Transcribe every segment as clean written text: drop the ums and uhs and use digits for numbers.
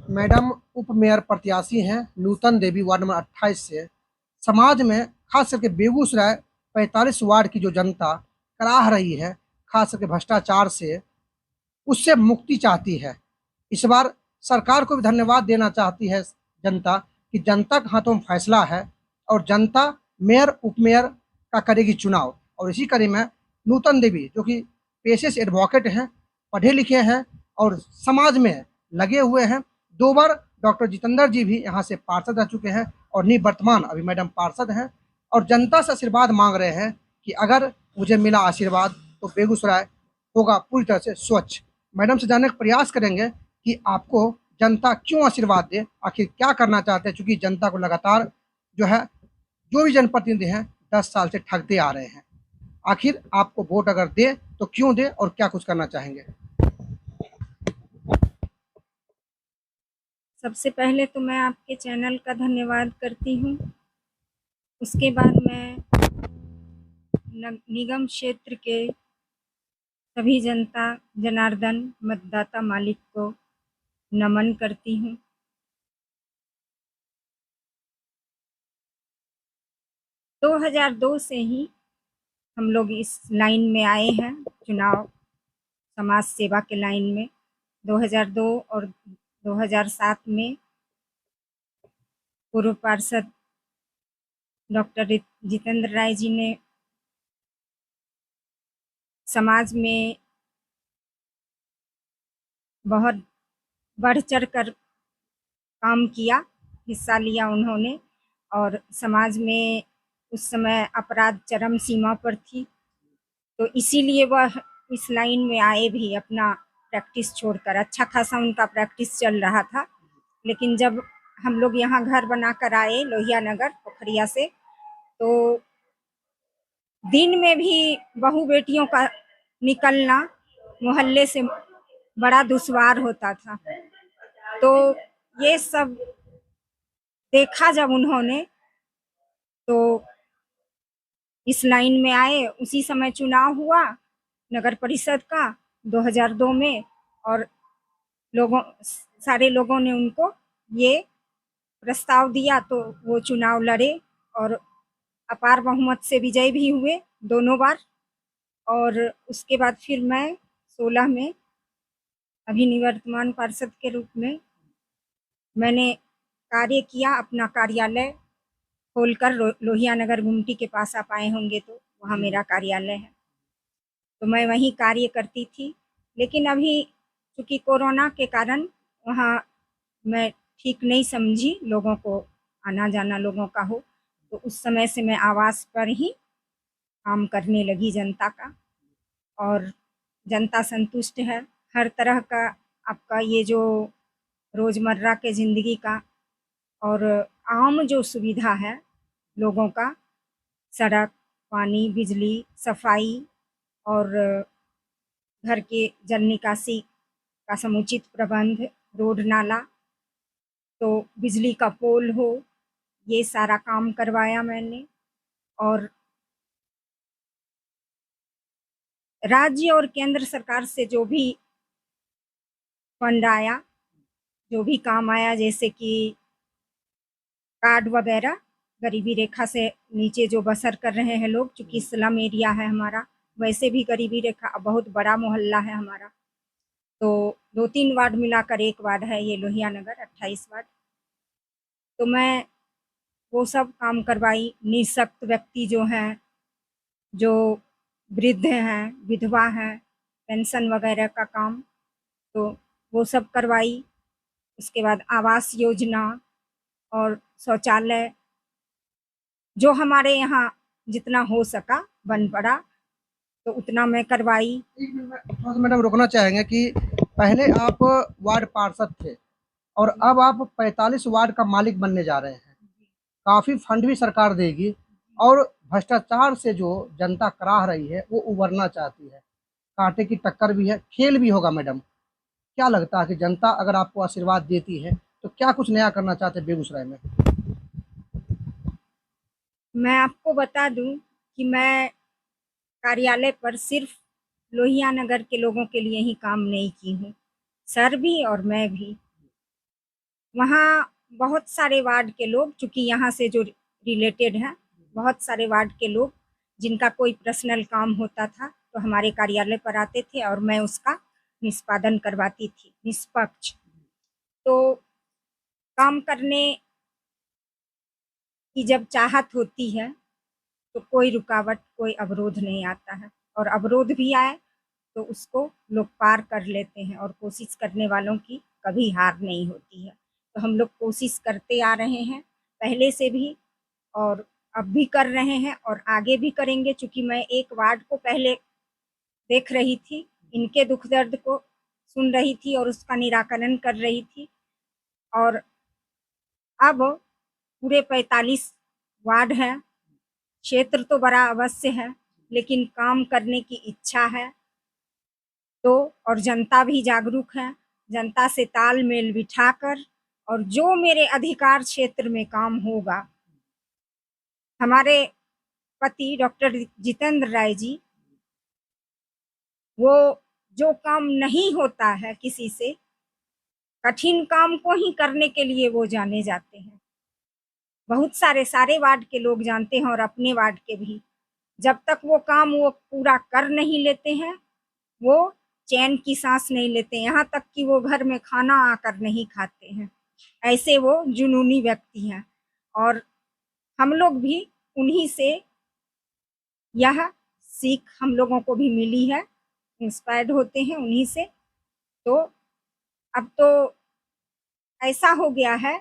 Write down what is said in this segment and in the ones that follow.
Madam उप mayor प्रत्याशी हैं नूतन देवी वार्ड नंबर 28 से। समाज में खास करके बेगूसराय 45 वार्ड की जो जनता कराह रही है, खास करके भ्रष्टाचार से, उससे मुक्ति चाहती है। इस बार सरकार को भी धन्यवाद देना चाहती है जनता कि जनता के हाथों में फैसला है और जनता मेयर उप मेयर का करेगी चुनाव। और इसी कड़ी में नूतन देवी जो कि पेशे से एडवोकेट हैं, पढ़े लिखे हैं और समाज में लगे हुए हैं। 2 बार डॉक्टर जितेंद्र जी भी यहाँ से पार्षद रह चुके हैं और निवर्तमान अभी मैडम पार्षद हैं और जनता से आशीर्वाद मांग रहे हैं कि अगर मुझे मिला आशीर्वाद तो बेगूसराय होगा पूरी तरह से स्वच्छ। मैडम से जानने का प्रयास करेंगे कि आपको जनता क्यों आशीर्वाद दे, आखिर क्या करना चाहते हैं, चूंकि जनता को लगातार जो है जो भी जनप्रतिनिधि हैं 10 साल से ठगते आ रहे हैं। आखिर आपको वोट अगर दे तो क्यों दे और क्या कुछ करना चाहेंगे? सबसे पहले तो मैं आपके चैनल का धन्यवाद करती हूँ। उसके बाद मैं निगम क्षेत्र के सभी जनता जनार्दन मतदाता मालिक को नमन करती हूँ। दो 2002 से ही हम लोग इस लाइन में आए हैं, चुनाव समाज सेवा के लाइन में। 2002 और 2007 में पूर्व पार्षद डॉक्टर जितेंद्र राय जी ने समाज में बहुत बढ़ चढ़ कर काम किया, हिस्सा लिया उन्होंने। और समाज में उस समय अपराध चरम सीमा पर थी, तो इसीलिए वह इस लाइन में आए भी अपना प्रैक्टिस छोड़कर। अच्छा खासा उनका प्रैक्टिस चल रहा था, लेकिन जब हम लोग यहाँ घर बनाकर आए लोहिया नगर पोखरिया से, तो दिन में भी बहू बेटियों का निकलना मोहल्ले से बड़ा दुश्वार होता था। तो ये सब देखा जब उन्होंने, तो इस लाइन में आए। उसी समय चुनाव हुआ नगर परिषद का 2002 में, और सारे लोगों ने उनको ये प्रस्ताव दिया, तो वो चुनाव लड़े और अपार बहुमत से विजयी भी हुए दोनों बार। और उसके बाद फिर मैं 16 में अभी निवर्तमान पार्षद के रूप में मैंने कार्य किया। अपना कार्यालय खोलकर लोहिया नगर गुमटी के पास आप आए होंगे तो वहाँ मेरा कार्यालय है, तो मैं वहीं कार्य करती थी। लेकिन अभी चूँकि कोरोना के कारण वहाँ मैं ठीक नहीं समझी लोगों को आना जाना लोगों का हो, तो उस समय से मैं आवास पर ही काम करने लगी जनता का। और जनता संतुष्ट है। हर तरह का आपका ये जो रोज़मर्रा के ज़िंदगी का और आम जो सुविधा है लोगों का, सड़क, पानी, बिजली, सफाई और घर के जल निकासी का समुचित प्रबंध, रोड नाला, तो बिजली का पोल हो, ये सारा काम करवाया मैंने। और राज्य और केंद्र सरकार से जो भी फंड आया, जो भी काम आया, जैसे कि कार्ड वगैरह, गरीबी रेखा से नीचे जो बसर कर रहे हैं लोग, चूँकि स्लम एरिया है हमारा, वैसे भी गरीबी रेखा, बहुत बड़ा मोहल्ला है हमारा, तो 2-3 वार्ड मिलाकर 1 वार्ड है ये लोहिया नगर 28 वार्ड। तो मैं वो सब काम करवाई। निःशक्त व्यक्ति जो हैं, जो वृद्ध हैं, विधवा हैं, पेंशन वगैरह का काम, तो वो सब करवाई। उसके बाद आवास योजना और शौचालय जो हमारे यहाँ जितना हो सका बन पड़ा, तो उतना मैं करवाई। थोड़ा-सा मैडम रोकना चाहेंगे कि पहले आप वार्ड पार्षद थे और अब आप 45 वार्ड का मालिक बनने जा रहे हैं। काफ़ी फंड भी सरकार देगी और भ्रष्टाचार से जो जनता कराह रही है, वो उभरना चाहती है। कांटे की टक्कर भी है, खेल भी होगा मैडम। क्या लगता है कि जनता अगर आपको आशीर्वाद देती है, तो क्या कुछ नया करना चाहते हैं बेगूसराय में? मैं आपको बता दूं कि मैं कार्यालय पर सिर्फ लोहिया नगर के लोगों के लिए ही काम नहीं की हूँ, सर भी और मैं भी। वहाँ बहुत सारे वार्ड के लोग, चूंकि यहाँ से जो रिलेटेड हैं, बहुत सारे वार्ड के लोग जिनका कोई पर्सनल काम होता था तो हमारे कार्यालय पर आते थे और मैं उसका निष्पादन करवाती थी निष्पक्ष। तो काम करने की जब चाहत होती है तो कोई रुकावट, कोई अवरोध नहीं आता है, और अवरोध भी आए तो उसको लोग पार कर लेते हैं, और कोशिश करने वालों की कभी हार नहीं होती है। तो हम लोग कोशिश करते आ रहे हैं पहले से भी, और अब भी कर रहे हैं और आगे भी करेंगे। चूंकि मैं एक वार्ड को पहले देख रही थी, इनके दुख दर्द को सुन रही थी और उसका निराकरण कर रही थी, और अब पूरे 45 वार्ड हैं। क्षेत्र तो बड़ा अवश्य है, लेकिन काम करने की इच्छा है तो, और जनता भी जागरूक है। जनता से तालमेल बिठाकर, और जो मेरे अधिकार क्षेत्र में काम होगा, हमारे पति डॉक्टर जितेंद्र राय जी, वो जो काम नहीं होता है किसी से, कठिन काम को ही करने के लिए वो जाने जाते हैं। बहुत सारे वार्ड के लोग जानते हैं, और अपने वार्ड के भी। जब तक वो काम वो पूरा कर नहीं लेते हैं, वो चैन की सांस नहीं लेते, यहाँ तक कि वो घर में खाना आकर नहीं खाते हैं। ऐसे वो जुनूनी व्यक्ति हैं, और हम लोग भी उन्हीं से यह सीख हम लोगों को भी मिली है, इंस्पायर्ड होते हैं उन्हीं से। तो अब तो ऐसा हो गया है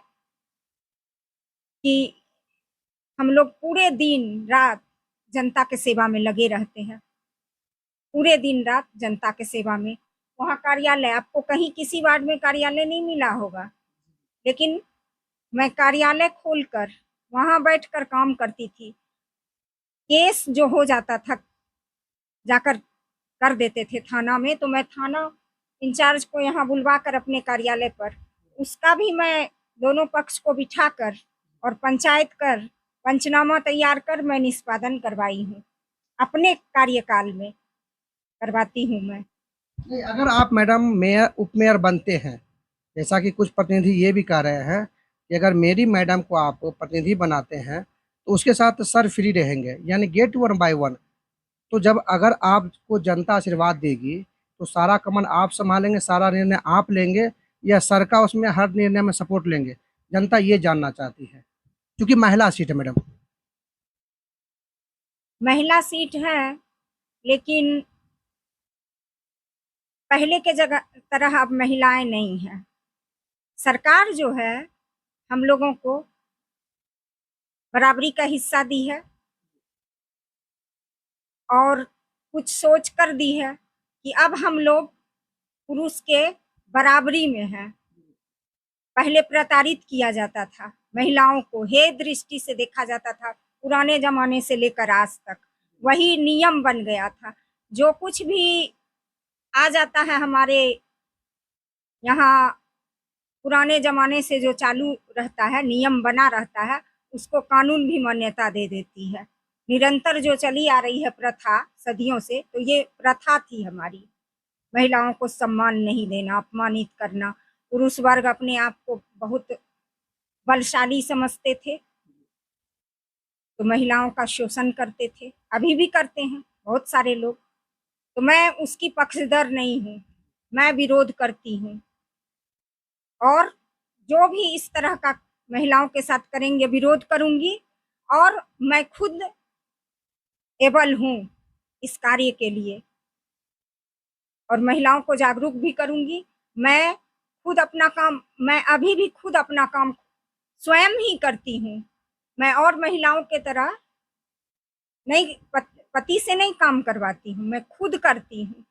कि हम लोग पूरे दिन रात जनता के सेवा में लगे रहते हैं, पूरे दिन रात जनता के सेवा में। वहाँ कार्यालय, आपको कहीं किसी वार्ड में कार्यालय नहीं मिला होगा, लेकिन मैं कार्यालय खोलकर वहाँ बैठकर काम करती थी। केस जो हो जाता था जाकर कर देते थे थाना में, तो मैं थाना इंचार्ज को यहाँ बुलवा कर अपने कार्यालय पर, उसका भी मैं दोनों पक्ष को बिठाकर और पंचायत कर पंचनामा तैयार कर मैं निष्पादन करवाई हूँ, अपने कार्यकाल में करवाती हूँ मैं। नहीं, अगर आप मैडम मेयर उप मेयर बनते हैं, जैसा कि कुछ प्रतिनिधि ये भी कह रहे हैं कि अगर मेरी मैडम को आप प्रतिनिधि बनाते हैं तो उसके साथ सर फ्री रहेंगे, यानी गेट वन बाय वन। तो जब अगर आपको जनता आशीर्वाद देगी तो सारा कमान आप संभालेंगे, सारा निर्णय आप लेंगे, या सर का उसमें हर निर्णय में सपोर्ट लेंगे? जनता ये जानना चाहती है, क्योंकि महिला सीट है मैडम। महिला सीट है, लेकिन पहले के जगह तरह अब महिलाएं नहीं हैं। सरकार जो है हम लोगों को बराबरी का हिस्सा दी है, और कुछ सोच कर दी है कि अब हम लोग पुरुष के बराबरी में हैं। पहले प्रताड़ित किया जाता था महिलाओं को, हे दृष्टि से देखा जाता था, पुराने जमाने से लेकर आज तक वही नियम बन गया था। जो कुछ भी आ जाता है हमारे यहाँ, पुराने जमाने से जो चालू रहता है, नियम बना रहता है, उसको कानून भी मान्यता दे देती है। निरंतर जो चली आ रही है प्रथा सदियों से, तो ये प्रथा थी हमारी, महिलाओं को सम्मान नहीं देना, अपमानित करना। पुरुष वर्ग अपने आप को बहुत बलशाली समझते थे, तो महिलाओं का शोषण करते थे, अभी भी करते हैं बहुत सारे लोग। तो मैं उसकी पक्षधर नहीं हूँ, मैं विरोध करती हूँ, और जो भी इस तरह का महिलाओं के साथ करेंगे विरोध करूंगी, और मैं खुद एबल हूँ इस कार्य के लिए, और महिलाओं को जागरूक भी करूंगी। मैं खुद अपना काम, मैं अभी भी खुद अपना काम स्वयं ही करती हूँ। मैं और महिलाओं के तरह नहीं, पति से नहीं काम करवाती हूँ, मैं खुद करती हूँ।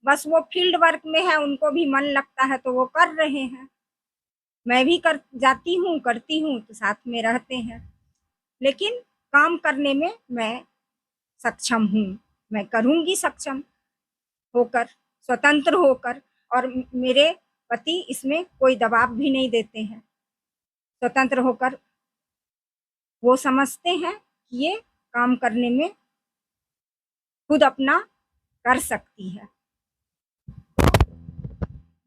बस वो फील्ड वर्क में है, उनको भी मन लगता है तो वो कर रहे हैं, मैं भी कर जाती हूँ, करती हूँ, तो साथ में रहते हैं। लेकिन काम करने में मैं सक्षम हूँ, मैं करूंगी सक्षम होकर, स्वतंत्र होकर, और मेरे पति इसमें कोई दबाव भी नहीं देते हैं। स्वतंत्र होकर वो समझते हैं कि ये काम करने में खुद अपना कर सकती है,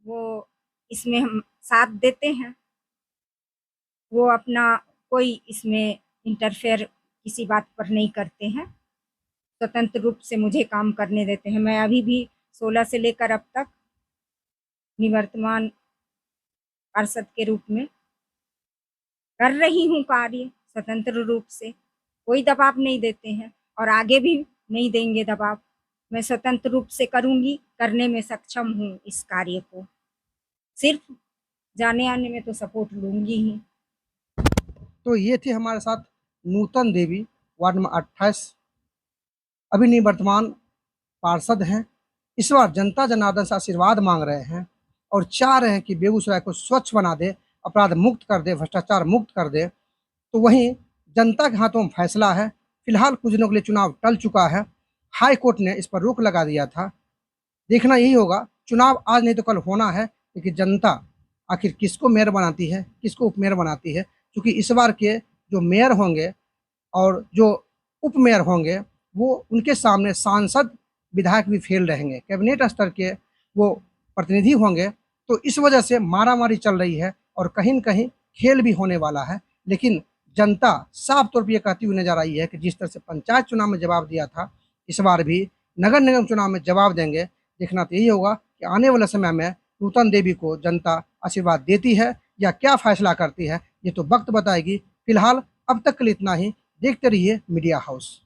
वो इसमें हम साथ देते हैं। वो अपना कोई इसमें इंटरफेयर किसी बात पर नहीं करते हैं, स्वतंत्र रूप से मुझे काम करने देते हैं। मैं अभी भी 16 से लेकर अब तक निवर्तमान पार्षद के रूप में कर रही हूँ कार्य स्वतंत्र रूप से, कोई दबाव नहीं देते हैं और आगे भी नहीं देंगे दबाव। मैं स्वतंत्र रूप से करूँगी, करने में सक्षम हूँ इस कार्य को, सिर्फ जाने आने में तो सपोर्ट लूँगी ही। तो ये थी हमारे साथ नूतन देवी, वार्ड नंबर 28, अभी निवर्तमान पार्षद हैं। इस बार जनता जनार्दन से आशीर्वाद मांग रहे हैं और चाह रहे हैं कि बेगूसराय को स्वच्छ बना दे, अपराध मुक्त कर दे, भ्रष्टाचार मुक्त कर दे। तो वहीं जनता के हाथों में फैसला है। फिलहाल कुछ दिनों के लिए चुनाव टल चुका है, हाई कोर्ट ने इस पर रोक लगा दिया था। देखना यही होगा, चुनाव आज नहीं तो कल होना है, लेकिन जनता आखिर किसको मेयर बनाती है, किसको उप मेयर बनाती है। क्योंकि इस बार के जो मेयर होंगे और जो उप मेयर होंगे, वो उनके सामने सांसद विधायक भी फेल रहेंगे, कैबिनेट स्तर के वो प्रतिनिधि होंगे। तो इस वजह से मारामारी चल रही है और कहीं न कहीं खेल भी होने वाला है। लेकिन जनता साफ तौर पर ये कहती हुई नजर आई है कि जिस तरह से पंचायत चुनाव में जवाब दिया था, इस बार भी नगर निगम चुनाव में जवाब देंगे। देखना तो यही होगा कि आने वाले समय में नूतन देवी को जनता आशीर्वाद देती है या क्या फैसला करती है, ये तो वक्त बताएगी। फिलहाल अब तक के लिए इतना ही। देखते रहिए मीडिया हाउस।